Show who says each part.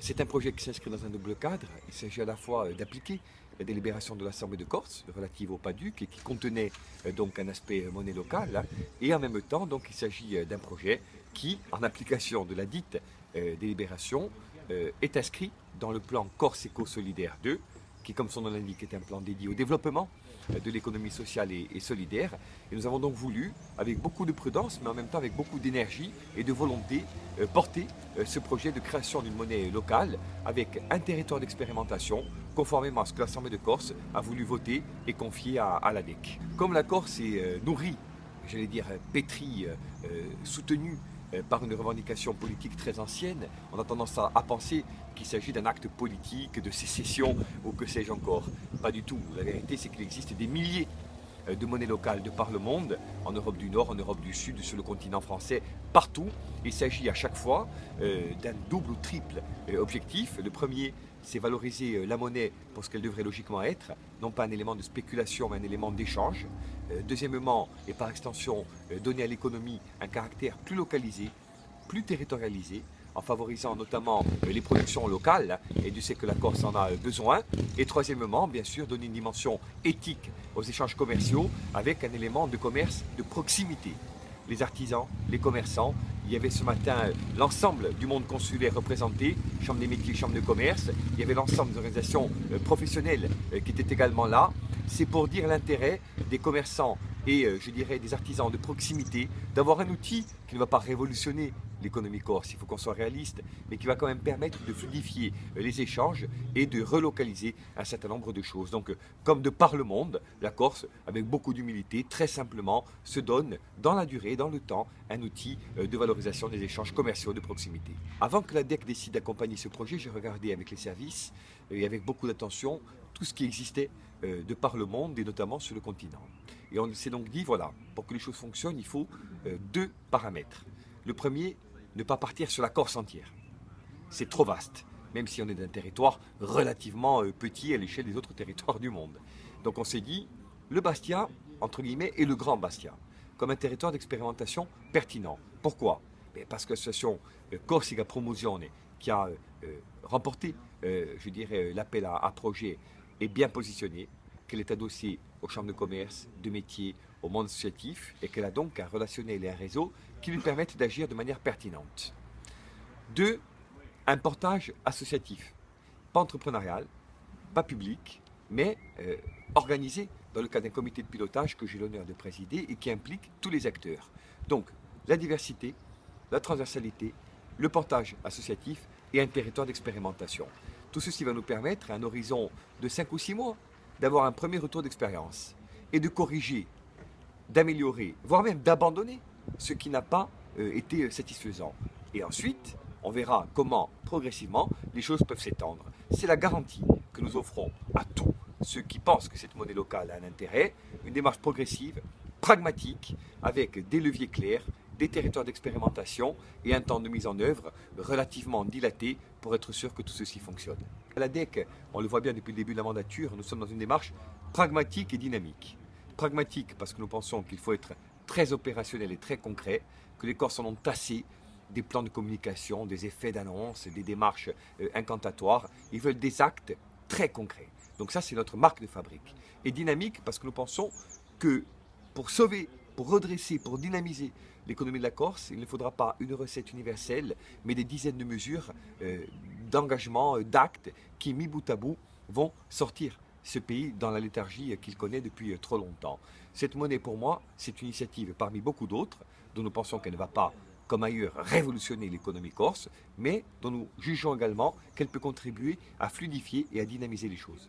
Speaker 1: C'est un projet qui s'inscrit dans un double cadre. Il s'agit à la fois d'appliquer la délibération de l'Assemblée de Corse relative au PADUC et qui contenait donc un aspect monnaie locale, hein, et en même temps donc il s'agit d'un projet qui, en application de la dite délibération, est inscrit dans le plan Corse Éco-Solidaire 2, qui, comme son nom l'indique, est un plan dédié au développement de l'économie sociale et solidaire. Et nous avons donc voulu, avec beaucoup de prudence, mais en même temps avec beaucoup d'énergie et de volonté, porter ce projet de création d'une monnaie locale avec un territoire d'expérimentation, conformément à ce que l'Assemblée de Corse a voulu voter et confier à l'ADEC. Comme la Corse est nourrie, j'allais dire pétrie, soutenue par une revendication politique très ancienne, on a tendance à penser qu'il s'agit d'un acte politique, de sécession ou que sais-je encore. Pas du tout. La vérité, c'est qu'il existe des milliers de monnaies locales de par le monde, en Europe du Nord, en Europe du Sud, sur le continent français, partout. Il s'agit à chaque fois d'un double ou triple objectif. Le premier, c'est valoriser la monnaie pour ce qu'elle devrait logiquement être, non pas un élément de spéculation, mais un élément d'échange. Deuxièmement, et par extension, donner à l'économie un caractère plus localisé, plus territorialisé, en favorisant notamment les productions locales, et Dieu sait que la Corse en a besoin. Et troisièmement, bien sûr, donner une dimension éthique aux échanges commerciaux avec un élément de commerce de proximité. Les artisans, les commerçants, il y avait ce matin l'ensemble du monde consulaire représenté, Chambre des métiers, Chambre de commerce, il y avait l'ensemble des organisations professionnelles qui étaient également là. C'est pour dire l'intérêt des commerçants et je dirais des artisans de proximité d'avoir un outil qui ne va pas révolutionner l'économie corse, il faut qu'on soit réaliste, mais qui va quand même permettre de fluidifier les échanges et de relocaliser un certain nombre de choses. Donc, comme de par le monde, la Corse, avec beaucoup d'humilité, très simplement, se donne dans la durée, dans le temps, un outil de valorisation des échanges commerciaux de proximité. Avant que la DEC décide d'accompagner ce projet, j'ai regardé avec les services et avec beaucoup d'attention tout ce qui existait de par le monde et notamment sur le continent. Et on s'est donc dit, voilà, pour que les choses fonctionnent, il faut deux paramètres. Le premier, ne pas partir sur la Corse entière. C'est trop vaste, même si on est d'un territoire relativement petit à l'échelle des autres territoires du monde. Donc on s'est dit, le Bastia, entre guillemets, est le Grand Bastia, comme un territoire d'expérimentation pertinent. Pourquoi? Parce que l'association Corsica Promozione, qui a remporté, je dirais, l'appel à projet, est bien positionnée, qu'elle est adossée aux chambres de commerce, de métiers, au monde associatif, et qu'elle a donc un relationnel et un réseau qui lui permettent d'agir de manière pertinente. Deux, un portage associatif, pas entrepreneurial, pas public, mais organisé dans le cadre d'un comité de pilotage que j'ai l'honneur de présider et qui implique tous les acteurs. Donc, la diversité, la transversalité, le portage associatif et un territoire d'expérimentation. Tout ceci va nous permettre, à un horizon de 5 ou 6 mois, d'avoir un premier retour d'expérience et de corriger, d'améliorer, voire même d'abandonner ce qui n'a pas été satisfaisant. Et ensuite, on verra comment, progressivement, les choses peuvent s'étendre. C'est la garantie que nous offrons à tous ceux qui pensent que cette monnaie locale a un intérêt, une démarche progressive, pragmatique, avec des leviers clairs, des territoires d'expérimentation et un temps de mise en œuvre relativement dilaté pour être sûr que tout ceci fonctionne. À la DEC, on le voit bien depuis le début de la mandature, nous sommes dans une démarche pragmatique et dynamique. Pragmatique parce que nous pensons qu'il faut être très opérationnel et très concret, que les Corses en ont assez des plans de communication, des effets d'annonce, des démarches incantatoires. Ils veulent des actes très concrets. Donc ça, c'est notre marque de fabrique. Et dynamique parce que nous pensons que pour sauver, pour redresser, pour dynamiser l'économie de la Corse, il ne faudra pas une recette universelle, mais des dizaines de mesures, d'engagements, d'actes qui, mis bout à bout, vont sortir ce pays dans la léthargie qu'il connaît depuis trop longtemps. Cette monnaie, pour moi, c'est une initiative parmi beaucoup d'autres, dont nous pensons qu'elle ne va pas, comme ailleurs, révolutionner l'économie corse, mais dont nous jugeons également qu'elle peut contribuer à fluidifier et à dynamiser les choses.